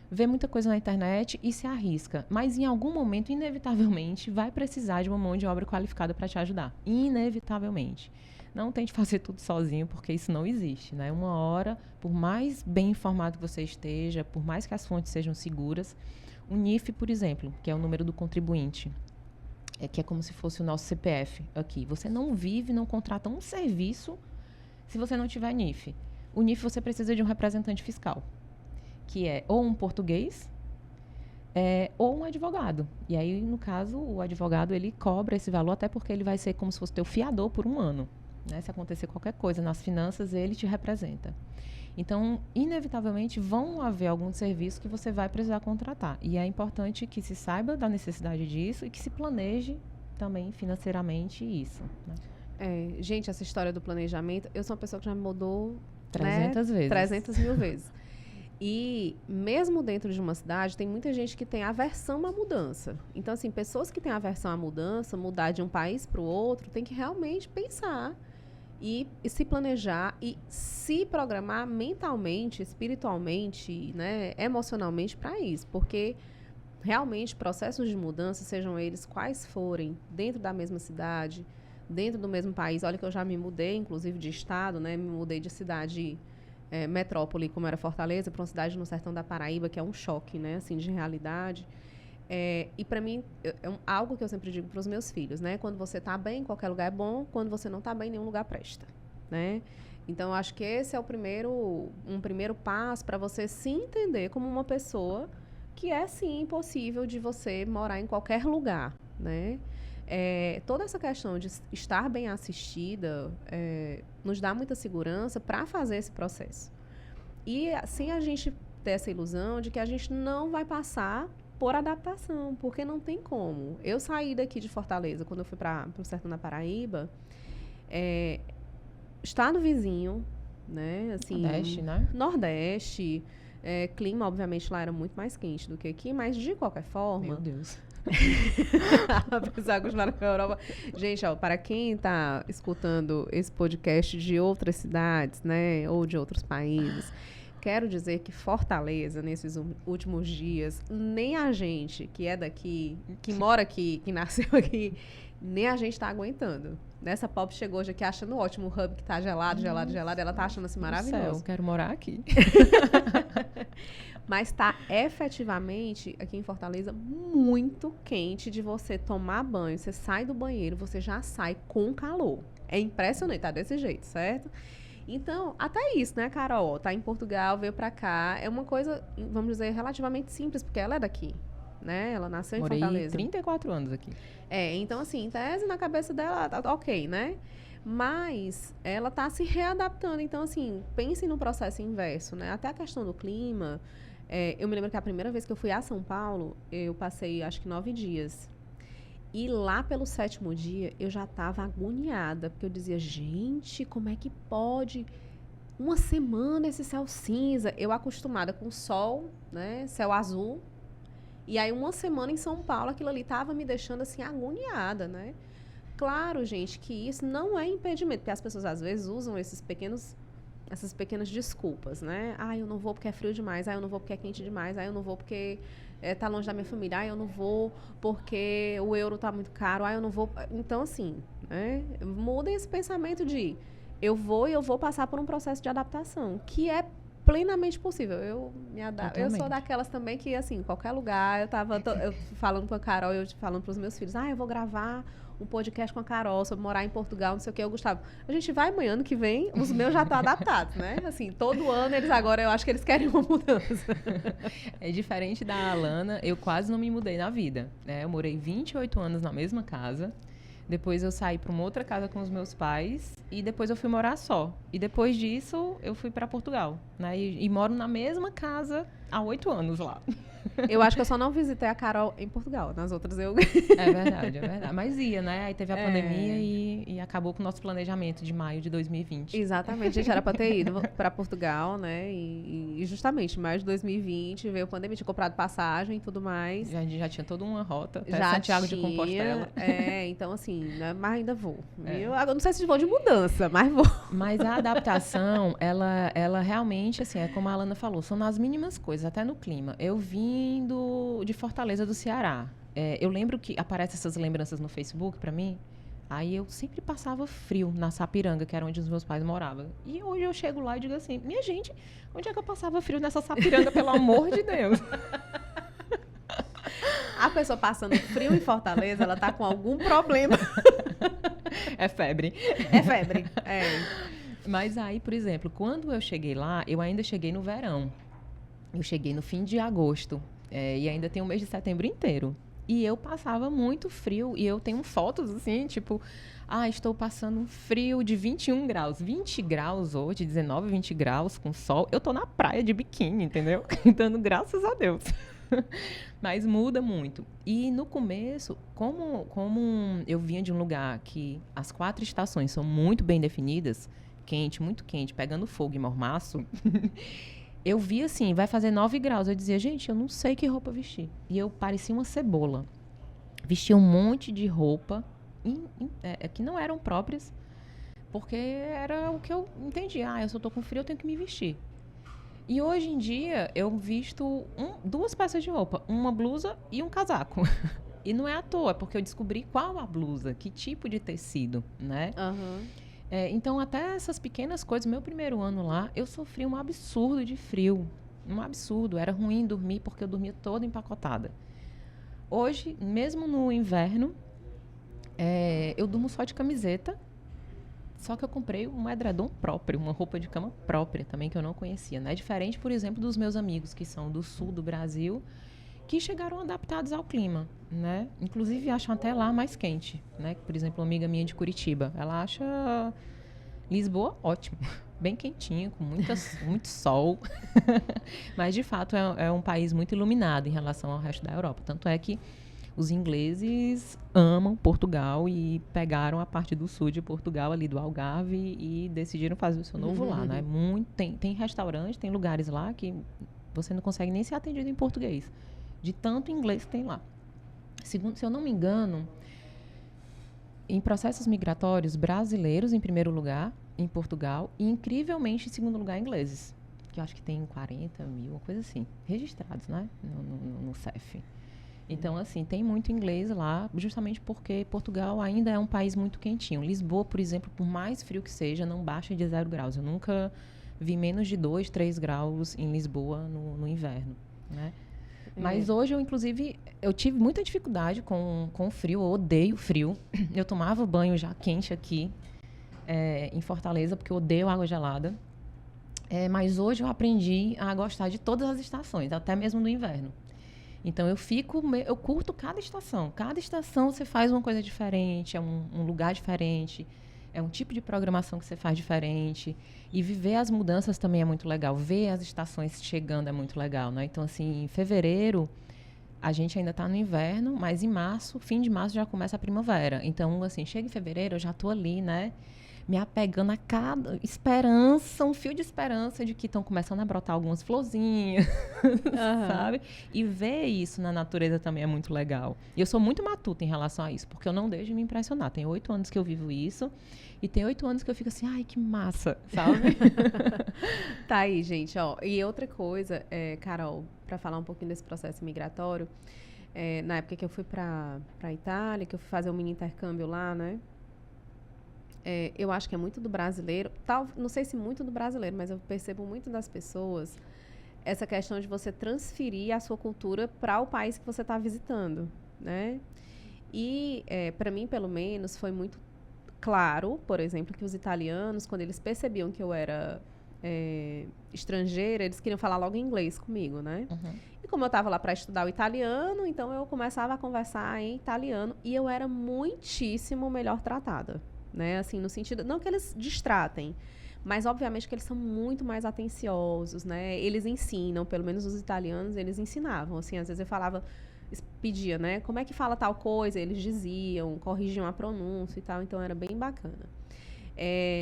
vê muita coisa na internet e se arrisca, mas em algum momento, inevitavelmente, vai precisar de uma mão de obra qualificada para te ajudar. Inevitavelmente. Não tente fazer tudo sozinho, porque isso não existe, né? Uma hora, por mais bem informado que você esteja, por mais que as fontes sejam seguras, o NIF, por exemplo, que é o número do contribuinte, que é como se fosse o nosso CPF aqui. Você não vive, não contrata um serviço se você não tiver NIF. O NIF você precisa de um representante fiscal, que é ou um português ou um advogado. E aí, no caso, o advogado ele cobra esse valor, até porque ele vai ser como se fosse teu fiador por um ano. Né? Se acontecer qualquer coisa nas finanças, ele te representa. Então, inevitavelmente, vão haver alguns serviços que você vai precisar contratar. E é importante que se saiba da necessidade disso e que se planeje também financeiramente isso. Né? Gente, essa história do planejamento, eu sou uma pessoa que já me mudou 300 vezes. 300 mil vezes. E mesmo dentro de uma cidade, tem muita gente que tem aversão à mudança. Então, assim, pessoas que têm aversão à mudança, mudar de um país para o outro, tem que realmente pensar e se planejar e se programar mentalmente, espiritualmente, né, emocionalmente para isso. Porque realmente processos de mudança, sejam eles quais forem, dentro da mesma cidade, dentro do mesmo país. Olha que eu já me mudei, inclusive, de estado, né? Me mudei de cidade metrópole, como era Fortaleza, para uma cidade no sertão da Paraíba, que é um choque, né, assim, de realidade. E para mim, algo que eu sempre digo para os meus filhos, né? Quando você está bem, qualquer lugar é bom. Quando você não está bem, nenhum lugar presta, né? Então, eu acho que esse é um primeiro passo para você se entender como uma pessoa que é, sim, possível de você morar em qualquer lugar, né? Toda essa questão de estar bem assistida nos dá muita segurança para fazer esse processo. E sem a gente ter essa ilusão de que a gente não vai passar por adaptação, porque não tem como. Eu saí daqui de Fortaleza, quando eu fui para o sertão da Paraíba, estado vizinho, né? Assim, Nordeste, né? Nordeste. Clima, obviamente, lá era muito mais quente do que aqui, mas de qualquer forma... Meu Deus. Apesar de continuar na Europa. Gente, ó, para quem está escutando esse podcast de outras cidades, né, ou de outros países, quero dizer que Fortaleza, nesses últimos dias, nem a gente que é daqui, que mora aqui, que nasceu aqui, nem a gente está aguentando. Nessa Pop chegou hoje aqui achando ótimo, o hub que tá gelado, ela tá achando assim maravilhoso. Eu quero morar aqui. Mas tá efetivamente, aqui em Fortaleza, muito quente de você tomar banho. Você sai do banheiro, você já sai com calor. É impressionante, tá desse jeito, certo? Então, até isso, né, Carol? Tá em Portugal, veio pra cá. É uma coisa, vamos dizer, relativamente simples, porque ela é daqui, né? Ela nasceu em Fortaleza. Morei 34 anos aqui. Então, assim, em tese, na cabeça dela, tá ok, né? Mas ela tá se readaptando. Então, assim, pensem no processo inverso, né? Até a questão do clima... eu me lembro que a primeira vez que eu fui a São Paulo, eu passei, acho que 9 dias. E lá pelo 7º dia, eu já estava agoniada, porque eu dizia, gente, como é que pode uma semana esse céu cinza? Eu acostumada com sol, né, céu azul. E aí, uma semana em São Paulo, aquilo ali estava me deixando, assim, agoniada, né? Claro, gente, que isso não é impedimento, porque as pessoas, às vezes, usam essas pequenas desculpas, né? Eu não vou porque é frio demais, eu não vou porque é quente demais, eu não vou porque tá longe da minha família, eu não vou porque o euro tá muito caro, eu não vou... Então, assim, né? Mudem esse pensamento de eu vou passar por um processo de adaptação, que é plenamente possível. Eu sou Totalmente. daquelas também que, assim, em qualquer lugar, eu falando com a Carol, eu falando pros meus filhos, eu vou gravar um podcast com a Carol sobre morar em Portugal, não sei o que, o Gustavo. A gente vai amanhã, ano que vem, os meus já estão adaptados, né? Assim, todo ano eles agora, eu acho que eles querem uma mudança. É diferente da Alana, eu quase não me mudei na vida, né? Eu morei 28 anos na mesma casa. Depois eu saí para uma outra casa com os meus pais e depois eu fui morar só. E depois disso eu fui para Portugal, né? E moro na mesma casa há 8 anos lá. Eu acho que eu só não visitei a Carol em Portugal. Nas outras eu... É verdade, é verdade. Mas ia, né? Aí teve a pandemia e acabou com o nosso planejamento de maio de 2020. Exatamente, gente, era pra ter ido pra Portugal, né? E justamente, em maio de 2020, veio a pandemia, tinha comprado passagem e tudo mais. Já tinha toda uma rota, até Já Santiago tinha, de Compostela. então assim, né, mas ainda vou. Eu não sei se vou de mudança, mas vou. Mas a adaptação, ela realmente, assim, é como a Alana falou, são nas mínimas coisas, até no clima. Eu vim de Fortaleza do Ceará. Eu lembro que aparecem essas lembranças no Facebook pra mim. Aí eu sempre passava frio na Sapiranga, que era onde os meus pais moravam. E hoje eu chego lá e digo assim, minha gente, onde é que eu passava frio nessa Sapiranga, pelo amor de Deus? A pessoa passando frio em Fortaleza, ela tá com algum problema. É febre. É febre. Mas aí, por exemplo, quando eu cheguei lá, eu ainda cheguei no verão. Eu cheguei no fim de agosto. E ainda tem o mês de setembro inteiro. E eu passava muito frio. E eu tenho fotos assim, tipo... estou passando um frio de 21 graus. 20 graus hoje, 19, 20 graus com sol. Eu tô na praia de biquíni, entendeu? Então, graças a Deus. Mas muda muito. E no começo, como eu vinha de um lugar que as 4 estações são muito bem definidas, quente, muito quente, pegando fogo e mormaço... Eu vi assim, vai fazer 9 graus. Eu dizia, gente, eu não sei que roupa vestir. E eu parecia uma cebola. Vestia um monte de roupa que não eram próprias, porque era o que eu entendi. Eu só tô com frio, eu tenho que me vestir. E hoje em dia, eu visto 2 peças de roupa. Uma blusa e um casaco. E não é à toa, porque eu descobri qual a blusa, que tipo de tecido, né? Uhum. Então, até essas pequenas coisas, meu primeiro ano lá, eu sofri um absurdo de frio. Um absurdo. Era ruim dormir, porque eu dormia toda empacotada. Hoje, mesmo no inverno, eu durmo só de camiseta. Só que eu comprei um edredom próprio, uma roupa de cama própria também, que eu não conhecia. Né? Diferente, por exemplo, dos meus amigos, que são do sul do Brasil, que chegaram adaptados ao clima, né? Inclusive, acham até lá mais quente, né? Por exemplo, uma amiga minha de Curitiba, ela acha Lisboa ótimo, bem quentinho, com muito sol. Mas, de fato, é um país muito iluminado em relação ao resto da Europa. Tanto é que os ingleses amam Portugal e pegaram a parte do sul de Portugal, ali do Algarve, e decidiram fazer o seu novo lá, né? Tem restaurante, tem lugares lá que você não consegue nem ser atendido em português, de tanto inglês que tem lá. Se eu não me engano, em processos migratórios brasileiros, em primeiro lugar, em Portugal, e incrivelmente, em segundo lugar, ingleses. Que eu acho que tem 40 mil, uma coisa assim, registrados, né? No CEF. Então, assim, tem muito inglês lá, justamente porque Portugal ainda é um país muito quentinho. Lisboa, por exemplo, por mais frio que seja, não baixa de 0 graus. Eu nunca vi menos de 2, 3 graus em Lisboa no inverno, né? Mas hoje, eu tive muita dificuldade com o frio. Eu odeio frio. Eu tomava banho já quente aqui, em Fortaleza, porque eu odeio água gelada. Mas hoje eu aprendi a gostar de todas as estações, até mesmo no inverno. Então, eu curto cada estação. Cada estação você faz uma coisa diferente, é um lugar diferente, é um tipo de programação que você faz diferente. E viver as mudanças também é muito legal. Ver as estações chegando é muito legal, né? Então, assim, em fevereiro, a gente ainda está no inverno, mas em março, fim de março, já começa a primavera. Então, assim, chega em fevereiro, eu já estou ali, né? Me apegando a cada esperança, um fio de esperança de que estão começando a brotar algumas florzinhas, sabe? E ver isso na natureza também é muito legal. E eu sou muito matuta em relação a isso, porque eu não deixo de me impressionar. Tem 8 anos que eu vivo isso, e tem 8 anos que eu fico assim, ai, que massa, sabe? Tá aí, gente, ó. E outra coisa, Carol, para falar um pouquinho desse processo migratório, na época que eu fui pra Itália, que eu fui fazer um mini intercâmbio lá, né? eu acho que é muito do brasileiro, não sei se muito do brasileiro, mas eu percebo muito das pessoas essa questão de você transferir a sua cultura para o país que você está visitando, né? E, para mim, pelo menos, foi muito claro, por exemplo, que os italianos, quando eles percebiam que eu era estrangeira, eles queriam falar logo inglês comigo, né? Uhum. E como eu estava lá para estudar o italiano, então eu começava a conversar em italiano e eu era muitíssimo melhor tratada, né? Assim, no sentido, não que eles distratem, mas obviamente que eles são muito mais atenciosos, né? Eles ensinam, pelo menos os italianos, eles ensinavam, assim, às vezes eu falava, pedia, né? Como é que fala tal coisa? Eles diziam, corrigiam a pronúncia e tal, então era bem bacana.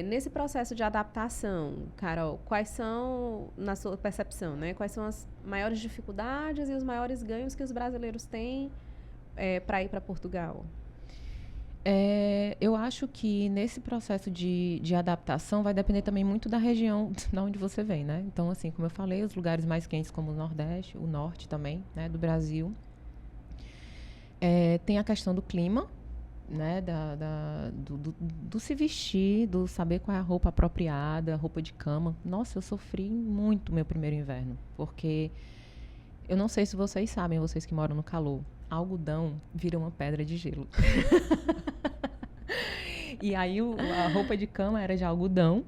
Nesse processo de adaptação, Carol, quais são, na sua percepção, né? Quais são as maiores dificuldades e os maiores ganhos que os brasileiros têm para ir para Portugal? Eu acho que nesse processo de adaptação vai depender também muito da região de onde você vem, né? Então, assim, como eu falei, os lugares mais quentes como o Nordeste, o Norte também, né, do Brasil. Tem a questão do clima, né, do se vestir, do saber qual é a roupa apropriada, roupa de cama. Nossa, eu sofri muito meu primeiro inverno, porque eu não sei se vocês sabem, vocês que moram no calor, algodão vira uma pedra de gelo. E aí a roupa de cama era de algodão,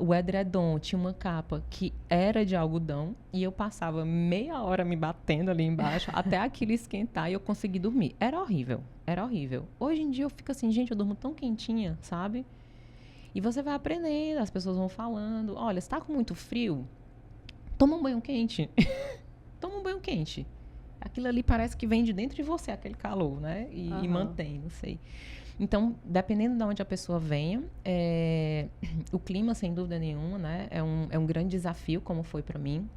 o edredom tinha uma capa que era de algodão e eu passava meia hora me batendo ali embaixo até aquilo esquentar e eu consegui dormir. Era horrível, era horrível. Hoje em dia eu fico assim, gente, eu durmo tão quentinha, sabe? E você vai aprendendo, as pessoas vão falando, olha, você tá com muito frio? Toma um banho quente. Toma um banho quente. Aquilo ali parece que vem de dentro de você, aquele calor, né? E mantém, não sei. Então, dependendo de onde a pessoa venha, o clima, sem dúvida nenhuma, né? É um grande desafio, como foi para mim.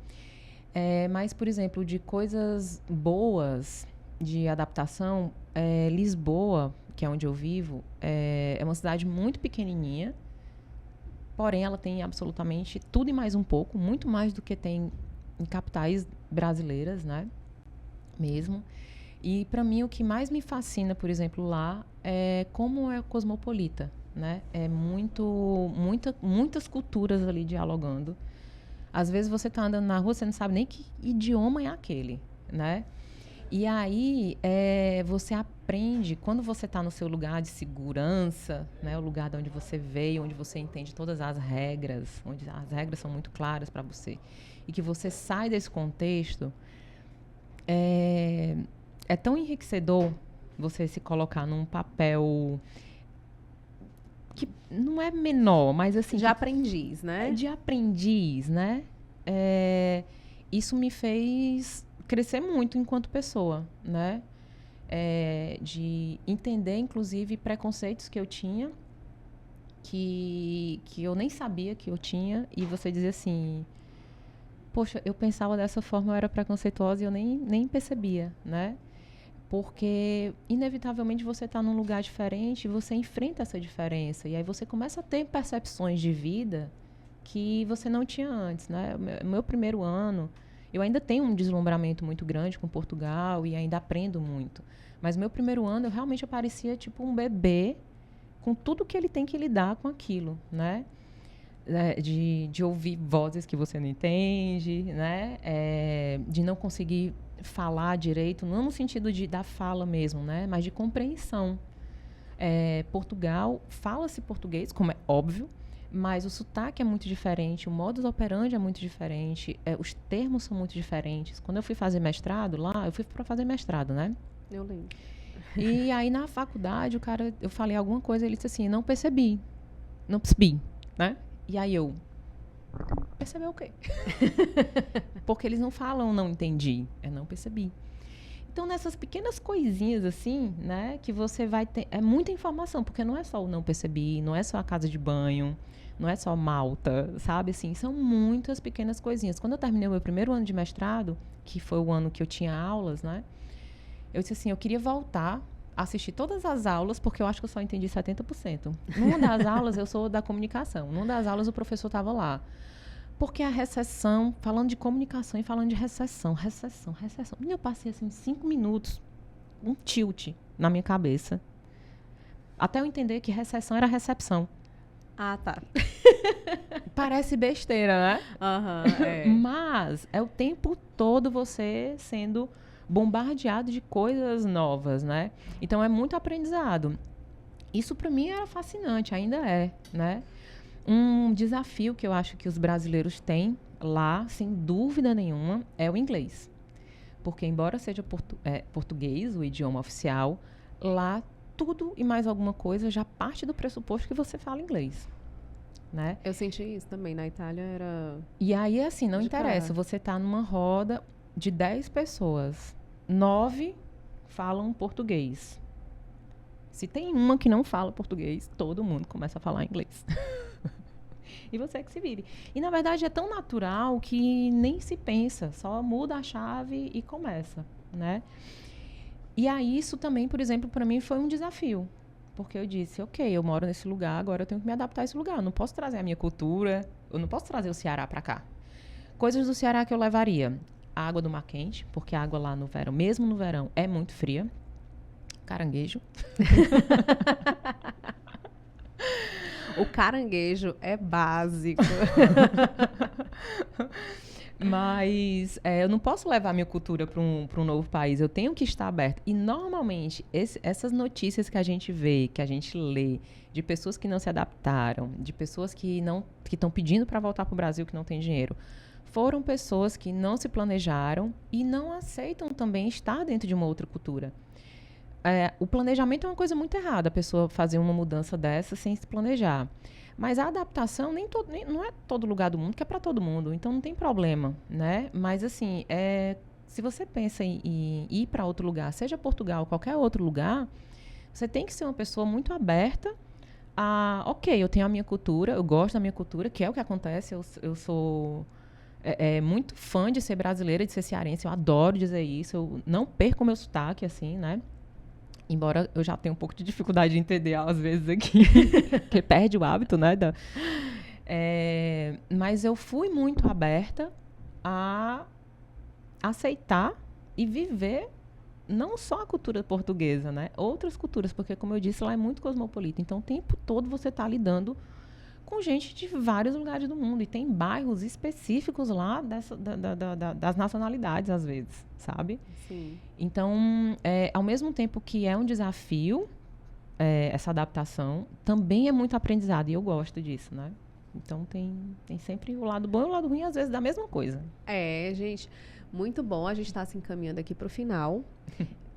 Mas, por exemplo, de coisas boas de adaptação, Lisboa, que é onde eu vivo, é uma cidade muito pequenininha, porém ela tem absolutamente tudo e mais um pouco, muito mais do que tem em capitais brasileiras, né? Mesmo. E para mim o que mais me fascina, por exemplo, lá é como é cosmopolita, né? Muitas culturas ali dialogando. Às vezes você está andando na rua, você não sabe nem que idioma é aquele, né? E aí você aprende, quando você está no seu lugar de segurança, né? O lugar de onde você veio, onde você entende todas as regras, onde as regras são muito claras para você, e que você sai desse contexto, é tão enriquecedor você se colocar num papel que não é menor, mas assim... De aprendiz, né? De aprendiz, né? Isso me fez crescer muito enquanto pessoa, né? De entender, inclusive, preconceitos que eu tinha, que eu nem sabia que eu tinha, e você dizer assim... Poxa, eu pensava dessa forma, eu era preconceituosa e eu nem percebia, né? Porque, inevitavelmente, você está num lugar diferente e você enfrenta essa diferença. E aí você começa a ter percepções de vida que você não tinha antes, né? Meu primeiro ano, eu ainda tenho um deslumbramento muito grande com Portugal e ainda aprendo muito. Mas meu primeiro ano, eu realmente parecia tipo um bebê com tudo que ele tem que lidar com aquilo, né? De ouvir vozes que você não entende, né? De não conseguir falar direito, não no sentido da fala mesmo, né? Mas de compreensão. Portugal, fala-se português, como é óbvio, mas o sotaque é muito diferente, o modus operandi é muito diferente, os termos são muito diferentes. Quando eu fui fazer mestrado lá, eu fui para fazer mestrado, né? Eu lembro. E aí, na faculdade, eu falei alguma coisa, ele disse assim, não percebi, né? E aí eu... Percebeu o quê? Porque eles não falam não entendi, não percebi. Então, nessas pequenas coisinhas assim, né, que você vai ter... É muita informação, porque não é só o não percebi, não é só a casa de banho, não é só Malta, sabe? Assim, são muitas pequenas coisinhas. Quando eu terminei o meu primeiro ano de mestrado, que foi o ano que eu tinha aulas, né, eu disse assim, eu queria voltar, assistir todas as aulas, porque eu acho que eu só entendi 70%. Numa das aulas, eu sou da comunicação. Numa das aulas, o professor estava lá. Porque a recessão, falando de comunicação e falando de recessão. E eu passei, assim, 5 minutos, um tilt na minha cabeça. Até eu entender que recessão era recepção. Ah, tá. Parece besteira, né? Mas é o tempo todo você sendo bombardeado de coisas novas, né? Então, é muito aprendizado. Isso, para mim, era fascinante, ainda é, né? Um desafio que eu acho que os brasileiros têm lá, sem dúvida nenhuma, é o inglês. Porque, embora seja português, o idioma oficial, lá tudo e mais alguma coisa já parte do pressuposto que você fala inglês, né? Eu senti isso também. Na Itália era... E aí, assim, não interessa. Você tá numa roda de 10 pessoas. 9 falam português. Se tem uma que não fala português, todo mundo começa a falar inglês. E você que se vire. E, na verdade, é tão natural que nem se pensa. Só muda a chave e começa, né? E aí, isso também, por exemplo, para mim foi um desafio. Porque eu disse, ok, eu moro nesse lugar, agora eu tenho que me adaptar a esse lugar. Eu não posso trazer a minha cultura, eu não posso trazer o Ceará para cá. Coisas do Ceará que eu levaria. A água do mar quente, porque a água lá no verão, mesmo no verão, é muito fria. Caranguejo. O caranguejo é básico. Mas eu não posso levar minha cultura para um novo país. Eu tenho que estar aberta. E, normalmente, essas notícias que a gente vê, que a gente lê, de pessoas que não se adaptaram, de pessoas que estão pedindo para voltar para o Brasil, que não tem dinheiro, foram pessoas que não se planejaram e não aceitam também estar dentro de uma outra cultura. O planejamento é uma coisa muito errada, a pessoa fazer uma mudança dessa sem se planejar. Mas a adaptação, não é todo lugar do mundo que é para todo mundo, então não tem problema, né? Mas, assim, se você pensa em ir para outro lugar, seja Portugal, qualquer outro lugar, você tem que ser uma pessoa muito aberta a, ok, eu tenho a minha cultura, eu gosto da minha cultura, que é o que acontece, eu sou muito fã de ser brasileira, de ser cearense, eu adoro dizer isso, eu não perco o meu sotaque, assim, né? Embora eu já tenha um pouco de dificuldade de entender, às vezes, aqui. Porque perde o hábito, né? Mas eu fui muito aberta a aceitar e viver não só a cultura portuguesa, né? Outras culturas, porque, como eu disse, lá é muito cosmopolita. Então, o tempo todo você está lidando com gente de vários lugares do mundo. E tem bairros específicos lá das nacionalidades, às vezes, sabe? Sim. Então, ao mesmo tempo que é um desafio, essa adaptação, também é muito aprendizado. E eu gosto disso, né? Então, tem sempre o lado bom e o lado ruim, às vezes, da mesma coisa. Gente, muito bom. A gente está se encaminhando aqui para o final.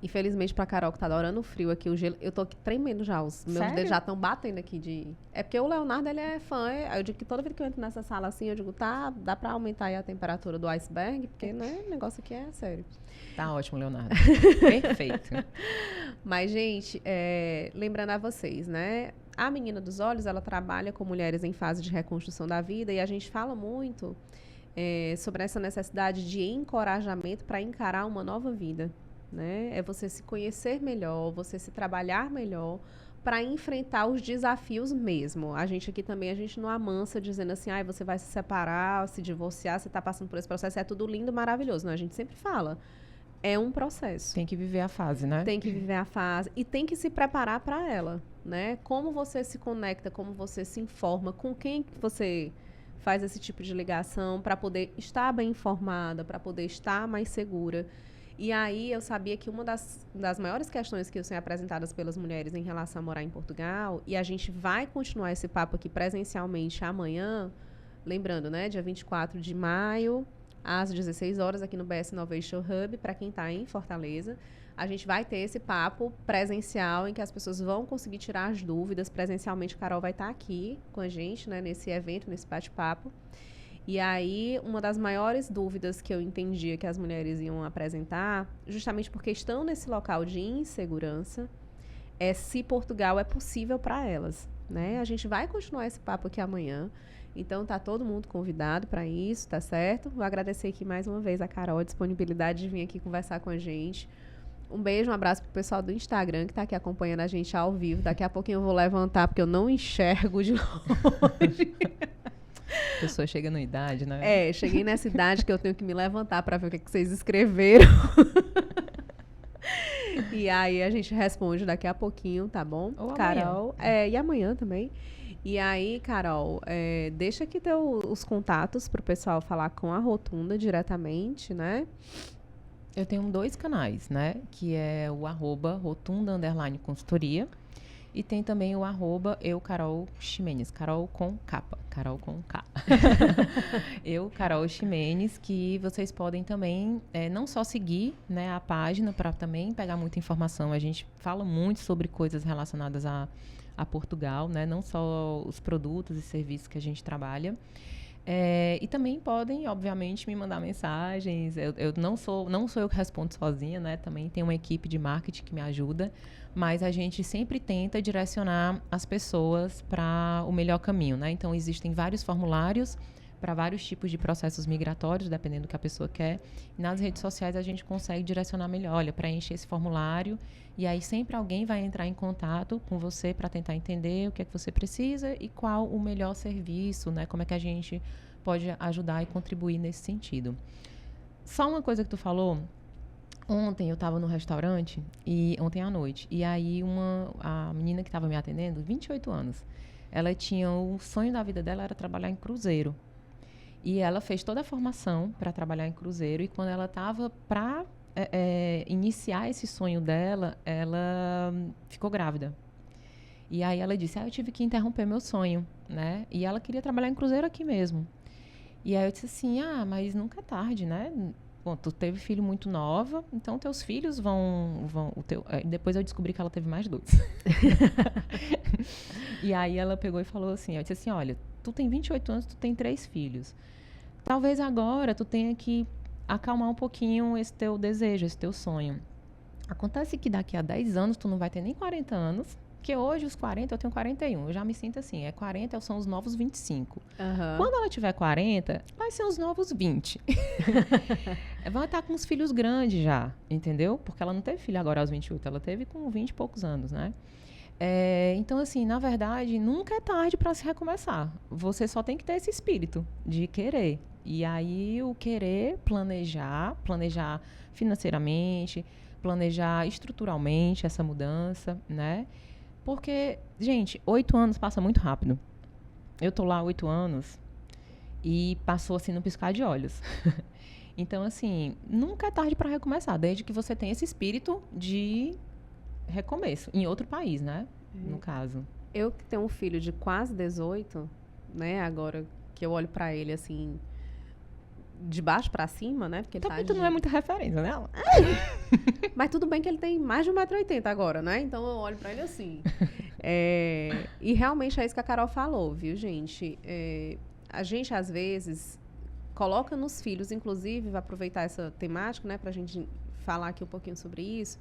Infelizmente, pra Carol, que tá adorando o frio aqui, o gelo, eu tô aqui tremendo já. Os meus dedos já estão batendo aqui de... É porque o Leonardo, ele é fã. Aí eu digo que toda vez que eu entro nessa sala assim, eu digo, dá pra aumentar aí a temperatura do iceberg, porque, né, o negócio aqui é sério. Tá ótimo, Leonardo. Perfeito. Mas, gente, lembrando a vocês, né, a Menina dos Olhos, ela trabalha com mulheres em fase de reconstrução da vida e a gente fala muito sobre essa necessidade de encorajamento para encarar uma nova vida. Né? É você se conhecer melhor, você se trabalhar melhor para enfrentar os desafios mesmo. A gente aqui também, a gente não amansa dizendo assim, você vai se separar, se divorciar, você está passando por esse processo, é tudo lindo, maravilhoso. Não, a gente sempre fala, é um processo. Tem que viver a fase, né? Tem que viver a fase e tem que se preparar para ela, né? Como você se conecta, como você se informa, com quem você faz esse tipo de ligação para poder estar bem informada, para poder estar mais segura. E aí eu sabia que uma das maiores questões que são apresentadas pelas mulheres em relação a morar em Portugal, e a gente vai continuar esse papo aqui presencialmente amanhã, lembrando, né, dia 24 de maio, às 16 horas, aqui no BS Innovation Hub, para quem está em Fortaleza. A gente vai ter esse papo presencial em que as pessoas vão conseguir tirar as dúvidas. Presencialmente, a Carol vai estar aqui com a gente, né, nesse evento, nesse bate-papo. E aí, uma das maiores dúvidas que eu entendia que as mulheres iam apresentar, justamente porque estão nesse local de insegurança, é se Portugal é possível para elas, né? A gente vai continuar esse papo aqui amanhã. Então, tá todo mundo convidado para isso, tá certo? Vou agradecer aqui mais uma vez a Carol, a disponibilidade de vir aqui conversar com a gente. Um beijo, um abraço pro pessoal do Instagram que tá aqui acompanhando a gente ao vivo. Daqui a pouquinho eu vou levantar, porque eu não enxergo de longe. A pessoa chega na idade, né? Cheguei nessa idade que eu tenho que me levantar para ver o que vocês escreveram. E aí a gente responde daqui a pouquinho, tá bom? Ou Carol. E amanhã também. E aí, Carol, deixa aqui os contatos pro pessoal falar com a Rotunda diretamente, né? Eu tenho 2 canais, né? Que é o @rotunda_consultoria. E tem também o @Carol Ximenes, Carol com capa, Carol com K. Carol Ximenes, que vocês podem também não só seguir, né, a página para também pegar muita informação. A gente fala muito sobre coisas relacionadas a Portugal, né? Não só os produtos e serviços que a gente trabalha. E também podem, obviamente, me mandar mensagens. Eu não sou eu que respondo sozinha, né? Também tem uma equipe de marketing que me ajuda. Mas a gente sempre tenta direcionar as pessoas para o melhor caminho, né? Então, existem vários formulários para vários tipos de processos migratórios, dependendo do que a pessoa quer. E nas redes sociais, a gente consegue direcionar melhor. Olha, preenche esse formulário e aí sempre alguém vai entrar em contato com você para tentar entender o que é que você precisa e qual o melhor serviço, né? Como é que a gente pode ajudar e contribuir nesse sentido. Só uma coisa que tu falou. Ontem eu estava no restaurante, ontem à noite, e aí a menina que estava me atendendo, 28 anos, ela tinha o sonho da vida dela era trabalhar em cruzeiro. E ela fez toda a formação para trabalhar em cruzeiro, e quando ela estava para iniciar esse sonho dela, ela ficou grávida. E aí ela disse, eu tive que interromper meu sonho, né? E ela queria trabalhar em cruzeiro aqui mesmo. E aí eu disse assim, mas nunca é tarde, né? Bom, tu teve filho muito nova, então teus filhos vão depois eu descobri que ela teve mais 2. E aí ela pegou e falou assim, eu disse assim, olha, tu tem 28 anos, tu tem 3 filhos. Talvez agora tu tenha que acalmar um pouquinho esse teu desejo, esse teu sonho. Acontece que daqui a 10 anos tu não vai ter nem 40 anos, porque hoje os 40 eu tenho 41. Eu já me sinto assim, 40 são os novos 25. Uhum. Quando ela tiver 40, vai ser os novos 20. Vai estar com os filhos grandes já, entendeu? Porque ela não teve filho agora aos 28, ela teve com 20 e poucos anos, né? Então, assim, na verdade, nunca é tarde para se recomeçar. Você só tem que ter esse espírito de querer. E aí, o querer, planejar financeiramente, planejar estruturalmente essa mudança, né? Porque, gente, 8 anos passa muito rápido. Eu tô lá há 8 anos e passou assim no piscar de olhos. Então, assim, nunca é tarde para recomeçar, desde que você tenha esse espírito de recomeço, em outro país, né? No caso. Eu que tenho um filho de quase 18, né? Agora que eu olho para ele assim, de baixo para cima, né? Porque também tu não é muita referência, né? Mas tudo bem que ele tem mais de 1,80 m agora, né? Então eu olho para ele assim. E realmente é isso que a Carol falou, viu, gente? A gente, às vezes, coloca nos filhos, inclusive, vai aproveitar essa temática, né? Pra gente falar aqui um pouquinho sobre isso.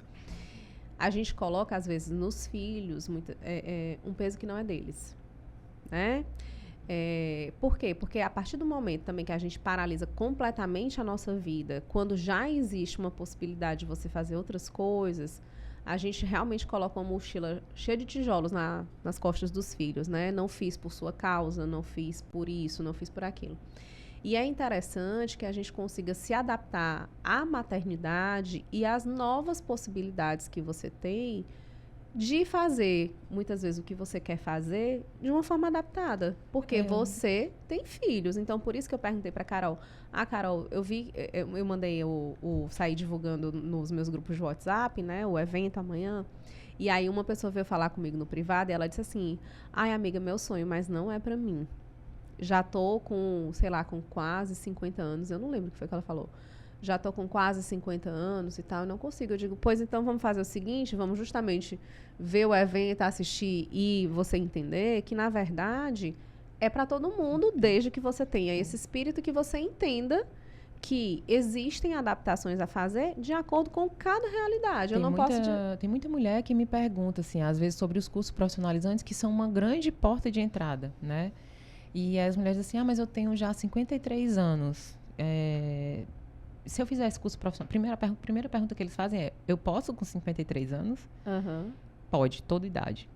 A gente coloca, às vezes, nos filhos um peso que não é deles, né? Por quê? Porque a partir do momento também que a gente paralisa completamente a nossa vida, quando já existe uma possibilidade de você fazer outras coisas, a gente realmente coloca uma mochila cheia de tijolos nas costas dos filhos, né? Não fiz por sua causa, não fiz por isso, não fiz por aquilo. E é interessante que a gente consiga se adaptar à maternidade e às novas possibilidades que você tem de fazer, muitas vezes, o que você quer fazer de uma forma adaptada. Porque você tem filhos. Então, por isso que eu perguntei para Carol. Carol, eu mandei sair divulgando nos meus grupos de WhatsApp, né? O evento amanhã. E aí, uma pessoa veio falar comigo no privado e ela disse assim, amiga, meu sonho, mas não é para mim. Já tô com, sei lá, com quase 50 anos. Eu não lembro o que foi que ela falou. Já tô com quase 50 anos e tal, eu não consigo. Eu digo, pois então vamos fazer o seguinte, vamos justamente ver o evento, assistir e você entender que, na verdade, é para todo mundo, desde que você tenha esse espírito, que você entenda que existem adaptações a fazer de acordo com cada realidade. Tem muita mulher que me pergunta, assim, às vezes, sobre os cursos profissionalizantes, que são uma grande porta de entrada, né? E as mulheres dizem assim, mas eu tenho já 53 anos. Se eu fizer esse curso profissional... Primeira pergunta que eles fazem é, eu posso com 53 anos? Uhum. Pode, toda idade.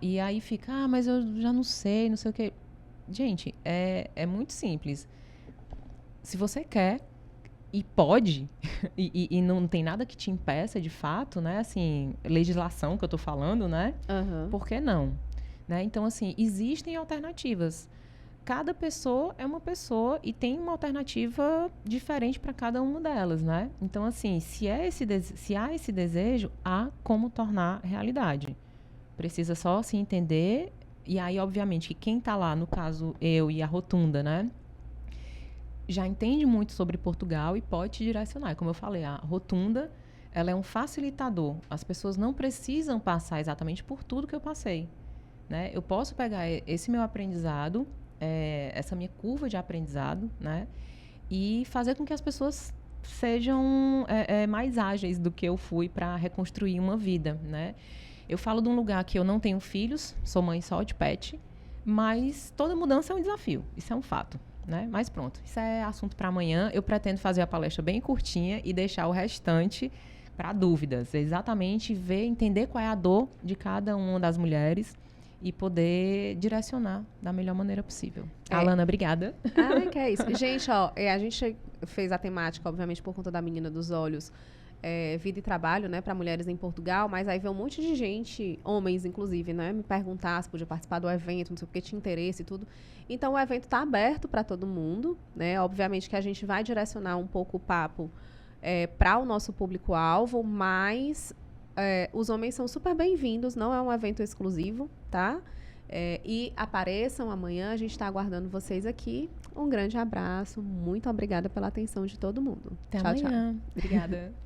E aí fica, mas eu já não sei o quê. Gente, é muito simples. Se você quer, e pode, e não tem nada que te impeça, de fato, né? Assim, legislação que eu tô falando, né? Aham. Por que não? Né? Então, assim, existem alternativas. Cada pessoa é uma pessoa e tem uma alternativa diferente para cada uma delas, né? Então, assim, se há esse desejo, há como tornar realidade. Precisa só se entender. E aí, obviamente, que quem está lá, no caso, eu e a Rotunda, né? Já entende muito sobre Portugal e pode te direcionar. Como eu falei, a Rotunda, ela é um facilitador. As pessoas não precisam passar exatamente por tudo que eu passei, né? Eu posso pegar esse meu aprendizado, essa minha curva de aprendizado, né? E fazer com que as pessoas sejam mais ágeis do que eu fui para reconstruir uma vida, né? Eu falo de um lugar que eu não tenho filhos, sou mãe só de pet, mas toda mudança é um desafio, isso é um fato, né? Mas pronto, isso é assunto para amanhã. Eu pretendo fazer a palestra bem curtinha e deixar o restante para dúvidas, exatamente entender qual é a dor de cada uma das mulheres e poder direcionar da melhor maneira possível. Alana, obrigada. Ah, que é isso. Gente, ó, a gente fez a temática, obviamente, por conta da Menina dos Olhos, vida e trabalho, né, para mulheres em Portugal, mas aí veio um monte de gente, homens inclusive, né, me perguntar se podia participar do evento, não sei o que, tinha interesse e tudo. Então, o evento está aberto para todo mundo, né, obviamente que a gente vai direcionar um pouco o papo para o nosso público-alvo, mas os homens são super bem-vindos, não é um evento exclusivo, tá? E apareçam amanhã, a gente está aguardando vocês aqui. Um grande abraço, muito obrigada pela atenção de todo mundo. Até tchau, amanhã. tchau. Obrigada.